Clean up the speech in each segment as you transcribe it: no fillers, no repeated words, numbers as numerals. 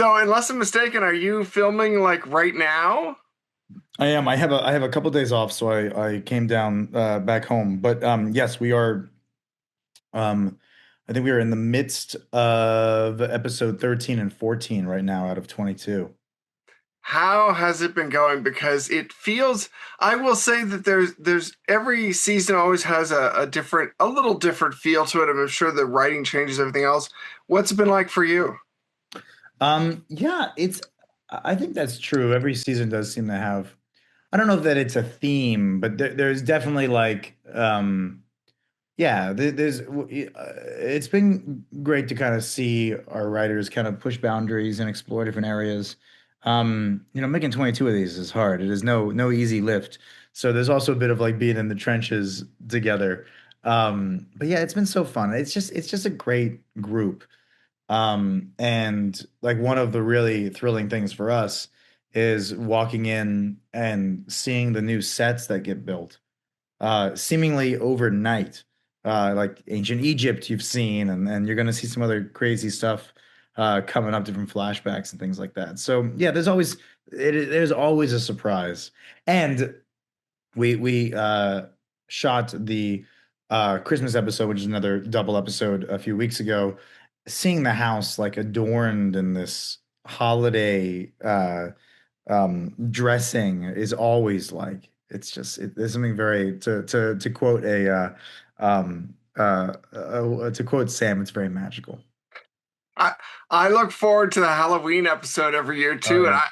So, unless I'm mistaken, are you filming like right now? I am. I have a couple days off, so I came down back home. But yes, we are. Um, I think we are in the midst of episode 13 and 14 right now out of 22. How has it been going? Because it feels, I will say that there's every season always has a different, a little different feel to it. I'm sure the writing changes everything else. What's it been like for you? Yeah, I think that's true. Every season does seem to have. I don't know that it's a theme, but there's definitely like yeah, it's been great to kind of see our writers kind of push boundaries and explore different areas. Making 22 of these is hard. It is no easy lift. So there's also a bit of like being in the trenches together. But yeah, it's been so fun. It's just a great group. And like one of the really thrilling things for us is walking in and seeing the new sets that get built seemingly overnight. Like ancient Egypt, you've seen, and you're going to see some other crazy stuff coming up, different flashbacks and things like that. So yeah, there's always a surprise. And we shot the Christmas episode, which is another double episode a few weeks ago. Seeing the house like adorned in this holiday dressing is always like there's something very to quote to quote Sam, it's very magical. I I look forward to the Halloween episode every year Oh too, and yeah.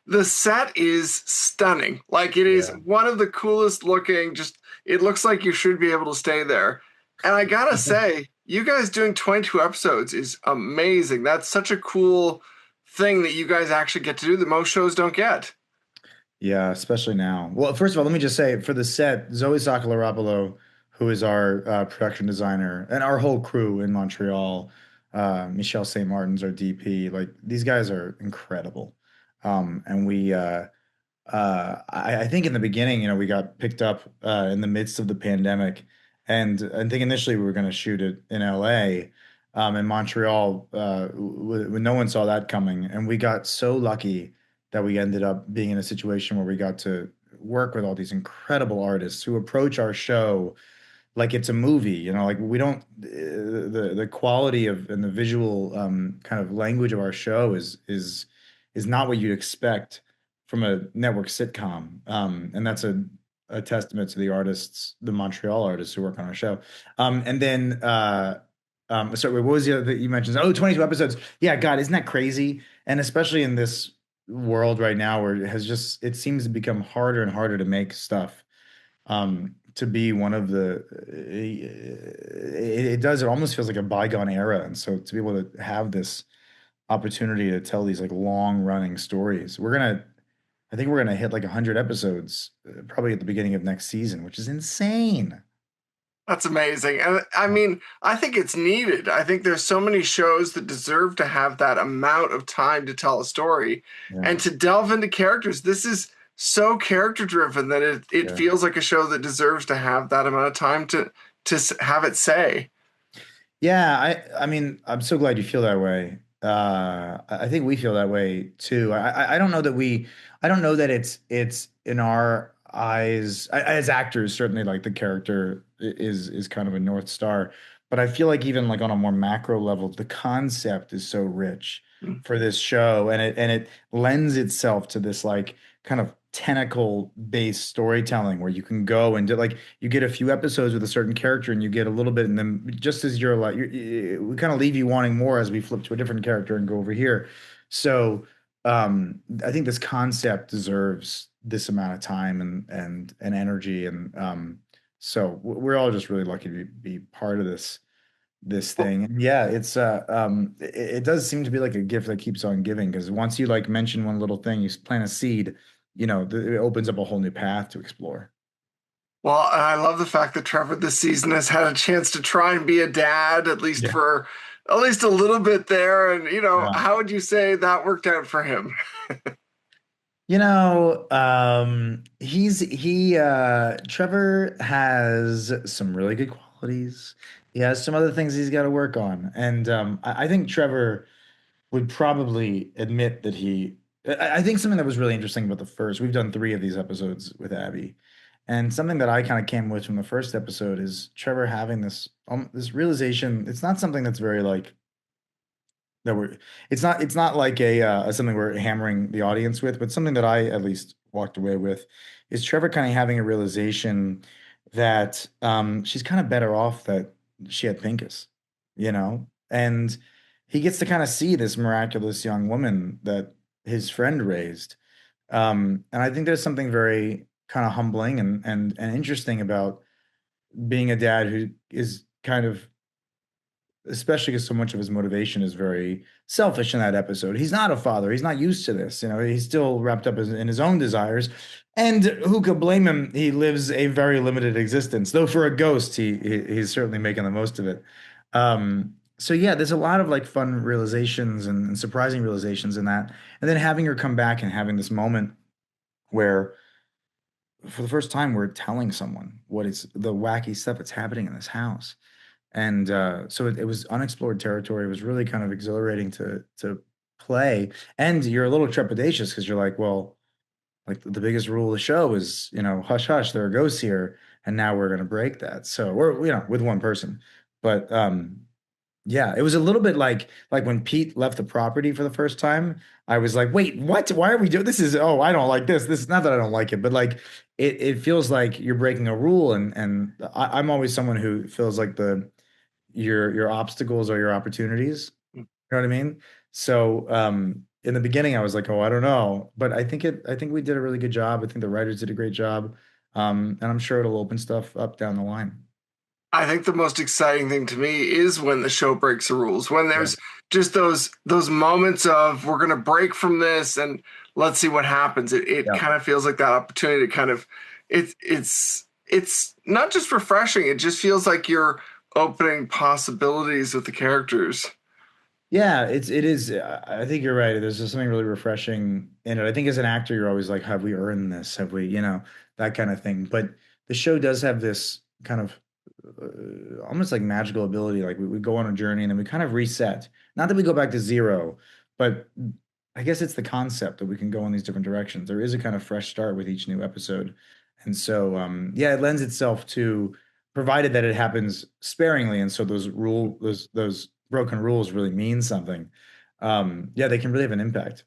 the set is stunning. Like it is Yeah. one of the coolest looking. Just it looks like you should be able to stay there. And I gotta say, you guys doing 22 episodes is amazing. That's such a cool thing that you guys actually get to do that most shows don't get. Yeah, especially now. Well, first of all, let me just say for the set, Zoe Sacalaropoulos, who is our production designer, and our whole crew in Montreal, Michelle St. Martin's our DP. Like these guys are incredible. And I think in the beginning, we got picked up in the midst of the pandemic, and I think initially we were going to shoot it in LA, in Montreal, when no one saw that coming, and we got so lucky that we ended up being in a situation where we got to work with all these incredible artists who approach our show like it's a movie, like we don't the quality of and the visual kind of language of our show is not what you'd expect from a network sitcom. And that's a testament to the artists, the Montreal artists who work on our show. And then sorry, what was the other that you mentioned? Oh, 22 episodes. Yeah, God, isn't that crazy? And especially in this world right now where it seems to become harder and harder to make stuff to be one of it almost feels like a bygone era. And so to be able to have this opportunity to tell these like long running stories, I think we're gonna hit like 100 episodes probably at the beginning of next season, which is insane. That's amazing. And I mean, I think it's needed. I think there's so many shows that deserve to have that amount of time to tell a story Yeah, and to delve into characters. This is so character driven that it yeah. feels like a show that deserves to have that amount of time to have it say. Yeah, I mean, I'm so glad you feel that way. I think we feel that way too. I don't know that it's in our eyes as actors. Certainly, like the character is kind of a North Star, but I feel like even like on a more macro level, the concept is so rich for this show, and it lends itself to this like kind of tentacle based storytelling where you can go and do like you get a few episodes with a certain character and you get a little bit and then just as you're like we kind of leave you wanting more as we flip to a different character and go over here. So I think this concept deserves this amount of time and energy, and so we're all just really lucky to be part of this thing. And yeah, it does seem to be like a gift that keeps on giving, because once you like mention one little thing, you plant a seed, it opens up a whole new path to explore. Well, I love the fact that Trevor this season has had a chance to try and be a dad, at least Yeah. for at least a little bit there. And, Yeah. how would you say that worked out for him? Trevor has some really good qualities. He has some other things he's got to work on. And I think Trevor would probably admit that I think something that was really interesting about the first, we've done 3 of these episodes with Abby, and something that I kind of came with from the first episode is Trevor having this realization. It's not something that's very like that we're it's not like a something we're hammering the audience with, but something that I at least walked away with is Trevor kind of having a realization that she's kind of better off that she had Pincus, you know? And he gets to kind of see this miraculous young woman that his friend raised. And I think there's something very kind of humbling and interesting about being a dad who is kind of, especially because so much of his motivation is very selfish in that episode. He's not a father. He's not used to this. You know, he's still wrapped up in his own desires. And who could blame him? He lives a very limited existence. Though for a ghost, he's certainly making the most of it. So yeah, there's a lot of like fun realizations and surprising realizations in that. And then having her come back and having this moment where for the first time we're telling someone what is the wacky stuff that's happening in this house. And so it was unexplored territory. It was really kind of exhilarating to play. And you're a little trepidatious because you're like, well, like the biggest rule of the show is, you know, hush hush, there are ghosts here, and now we're gonna break that. So we're, you know, with one person. But yeah, it was a little bit like when Pete left the property for the first time. I was like, wait, what? Why are we doing this? Is oh, I don't like this. This is not that I don't like it, but like it feels like you're breaking a rule, and I'm always someone who feels like the your obstacles are your opportunities. You know what I mean? So in the beginning I was like, oh, I don't know. But I think we did a really good job. I think the writers did a great job. And I'm sure it'll open stuff up down the line. I think the most exciting thing to me is when the show breaks the rules, when Yeah. there's just those moments of we're gonna break from this and let's see what happens. It Yeah. kind of feels like that opportunity to kind of it's not just refreshing, it just feels like you're opening possibilities with the characters. Yeah, it is. I think you're right. There's just something really refreshing in it. I think as an actor, you're always like, have we earned this? Have we, you know, that kind of thing. But the show does have this kind of almost like magical ability. Like we go on a journey and then we kind of reset. Not that we go back to zero, but I guess it's the concept that we can go in these different directions. There is a kind of fresh start with each new episode. And so, yeah, it lends itself to, provided that it happens sparingly. And so those broken rules really mean something. Yeah, they can really have an impact.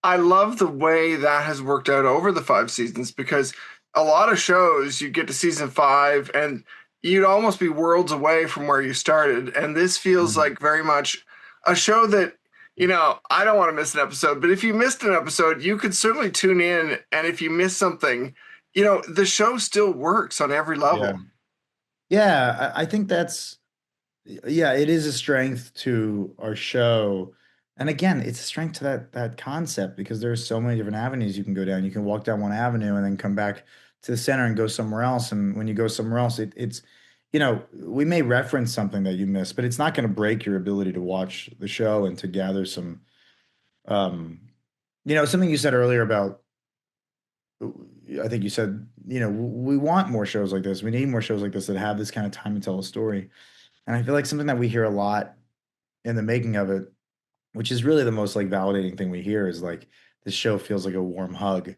I love the way that has worked out over the 5 seasons because a lot of shows you get to season 5 and you'd almost be worlds away from where you started. And this feels Mhm. like very much a show that, I don't want to miss an episode, but if you missed an episode, you could certainly tune in. And if you miss something, the show still works on every Yeah. level. Yeah, I think that's, yeah, it is a strength to our show. And again, it's a strength to that concept because there's so many different avenues you can go down. You can walk down one avenue and then come back to the center and go somewhere else. And when you go somewhere else, it's, you know, we may reference something that you missed, but it's not going to break your ability to watch the show and to gather some, um, you know, something you said earlier about, I think you said, you know, we want more shows like this. We need more shows like this that have this kind of time to tell a story. And I feel like something that we hear a lot in the making of it, which is really the most like validating thing we hear, is like this show feels like a warm hug.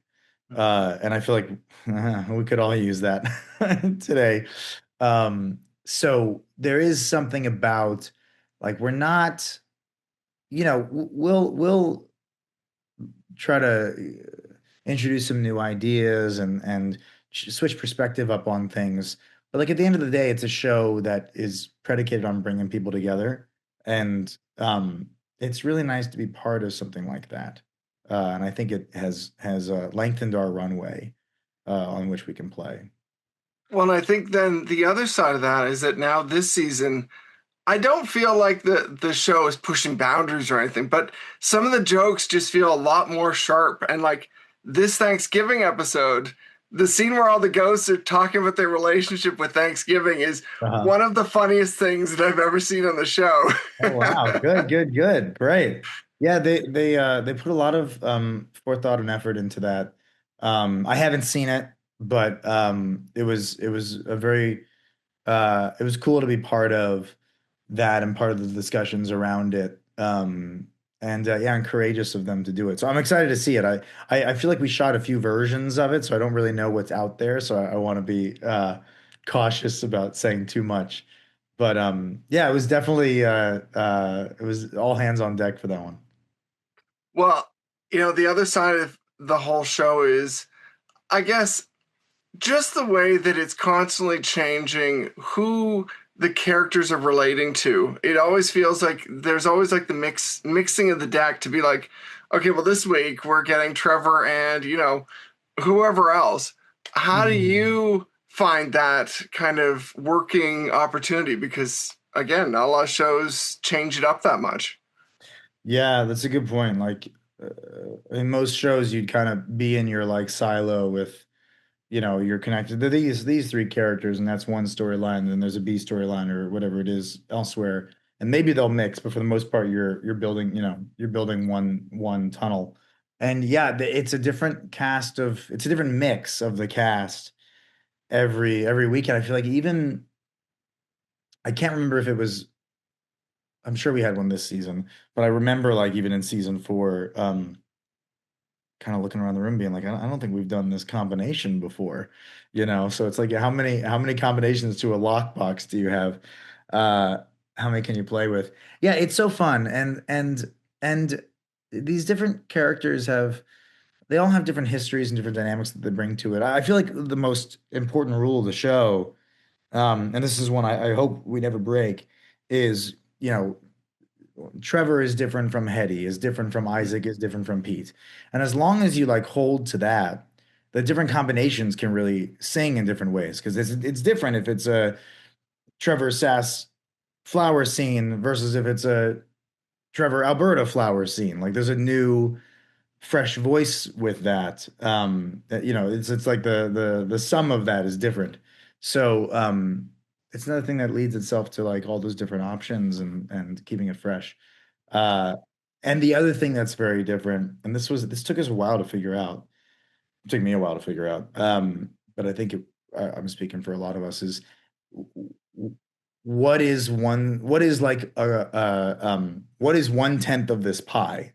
And I feel like we could all use that today. So there is something about like we're not, you know, we'll try to introduce some new ideas and switch perspective up on things. But like at the end of the day, it's a show that is predicated on bringing people together, and it's really nice to be part of something like that. And I think it has lengthened our runway on which we can play. Well, and I think then the other side of that is that now this season, I don't feel like the show is pushing boundaries or anything, but some of the jokes just feel a lot more sharp. And like this Thanksgiving episode, the scene where all the ghosts are talking about their relationship with Thanksgiving is Uh-huh. one of the funniest things that I've ever seen on the show. Oh wow, good, good, good, great. Yeah, they put a lot of forethought and effort into that. I haven't seen it, but it was a very it was cool to be part of that and part of the discussions around it. and yeah, and courageous of them to do it. So I'm excited to see it. I feel like we shot a few versions of it, so I don't really know what's out there. So I want to be cautious about saying too much. But yeah, it was definitely it was all hands on deck for that one. Well, the other side of the whole show is, I guess, just the way that it's constantly changing who the characters are relating to. It always feels like there's always like the mixing of the deck to be like, okay, well this week we're getting Trevor and, whoever else. How do Mhm. you find that kind of working opportunity? Because again, not a lot of shows change it up that much. Yeah, that's a good point. Like in most shows, you'd kind of be in your like silo with, you're connected to these three characters, and that's one storyline. And then there's a B storyline or whatever it is elsewhere, and maybe they'll mix, but for the most part, you're building, you're building one tunnel. And yeah, it's a different it's a different mix of the cast every weekend. I feel like even I can't remember if it was. I'm sure we had one this season, but I remember like even in season four, kind of looking around the room being like, I don't think we've done this combination before, So it's like how many combinations to a lockbox do you have? Uh how many can you play with? Yeah, it's so fun. And these different characters they all have different histories and different dynamics that they bring to it. I feel like the most important rule of the show, and this is one I hope we never break, is Trevor is different from Hetty, is different from Isaac, is different from Pete. And as long as you like hold to that, the different combinations can really sing in different ways. Because it's different if it's a Trevor Sass flower scene versus if it's a Trevor Alberta flower scene. Like there's a new fresh voice with that. It's like the sum of that is different. So it's another thing that leads itself to like all those different options and keeping it fresh. Uh, and the other thing that's very different, and this took us a while to figure out. It took me a while to figure out. But I think I'm speaking for a lot of us is what is like what is 1/10 of this pie,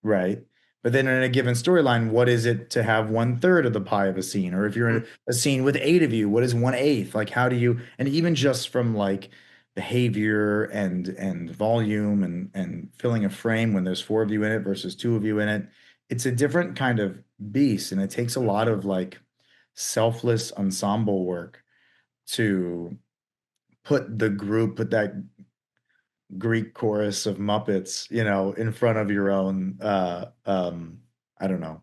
right? But then in a given storyline, what is it to have 1/3 of the pie of a scene? Or if you're in a scene with eight of you, what is 1/8? Like how do you, and even just from like behavior and volume and filling a frame when there's four of you in it versus two of you in it, it's a different kind of beast. And it takes a lot of like selfless ensemble work to put that Greek chorus of Muppets, in front of your own I don't know,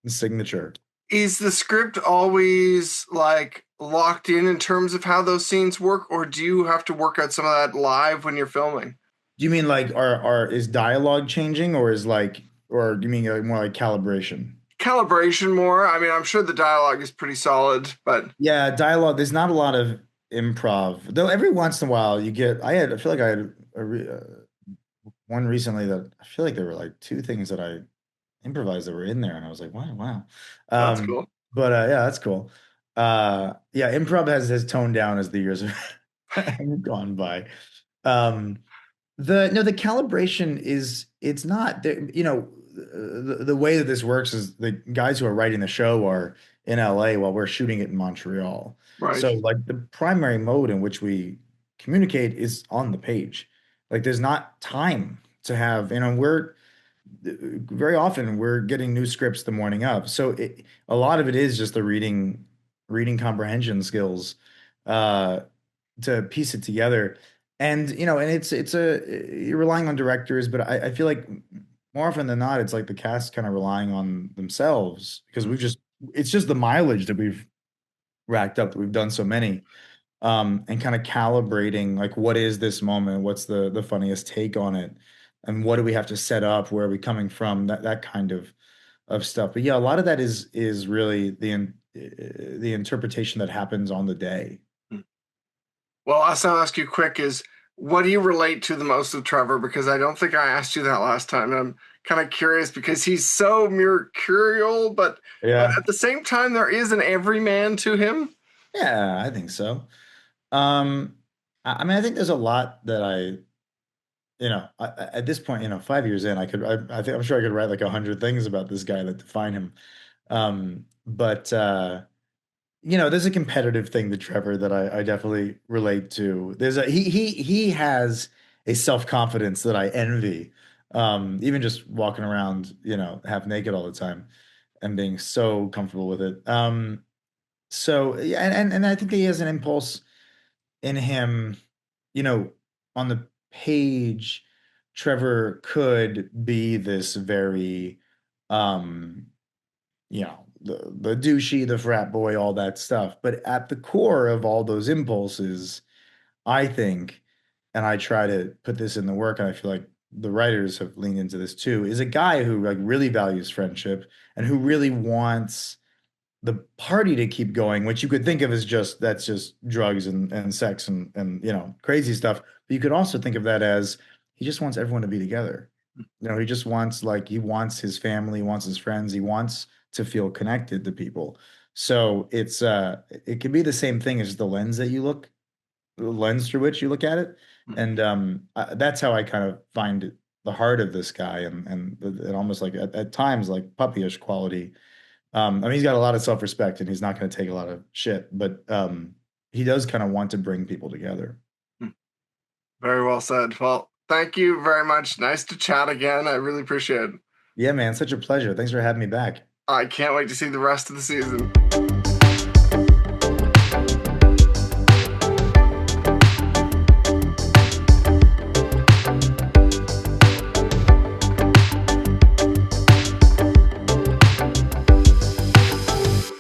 signature. Is the script always like locked in terms of how those scenes work, or do you have to work out some of that live when you're filming? Do you mean like is dialogue changing or do you mean like more like calibration? Calibration more. I mean, I'm sure the dialogue is pretty solid, but Yeah, dialogue. There's not a lot of improv, though. Every once in a while, I feel like I had one recently that I feel like there were like two things that I improvised that were in there, and I was like, wow, wow. that's Um, cool. but yeah, that's cool. Yeah, improv has toned down as the years have gone by. Um, the calibration is it's not there, the way that this works is the guys who are writing the show are in LA while we're shooting it in Montreal. Right. So like the primary mode in which we communicate is on the page. Like there's not time to have, we're very often we're getting new scripts the morning of. So a lot of it is just the reading comprehension skills uh, to piece it together. And and it's a you're relying on directors, but I feel like more often than not, it's like the cast kind of relying on themselves because it's just the mileage that we've racked up that we've done so many and kind of calibrating like what is this moment, what's the funniest take on it, and what do we have to set up, where are we coming from, that kind of stuff. But yeah, a lot of that is really the interpretation that happens on the day. Well, I'll ask you quick is what do you relate to the most of Trevor? Because I don't think I asked you that last time. And I'm kind of curious because he's so mercurial, but Yeah, at the same time, there is an everyman to him. yeah, I think so. um I mean, I think there's a lot that at this point, 5 years in, I think I'm sure I could write like 100 things about this guy that define him. But there's a competitive thing to Trevor that I definitely relate to. He has a self-confidence that I envy. Even just walking around, half naked all the time and being so comfortable with it. So yeah, and I think that he has an impulse in him, you know, on the page, Trevor could be this very, um, the douchey, the frat boy, all that stuff. But at the core of all those impulses, I think, and I try to put this in the work, and I feel like the writers have leaned into this too, is a guy who like really values friendship and who really wants the party to keep going, which you could think of as that's just drugs and sex and crazy stuff. But you could also think of that as he just wants everyone to be together. He just wants he wants his family, he wants his friends, he wants to feel connected to people. So it can be the same thing as the lens through which you look at it. And that's how I kind of find the heart of this guy and almost like at times like puppyish quality. I mean, he's got a lot of self-respect and he's not going to take a lot of shit, but he does kind of want to bring people together. Very well said. Well, thank you very much. Nice to chat again. I really appreciate it. Yeah, man, such a pleasure. Thanks for having me back. I can't wait to see the rest of the season.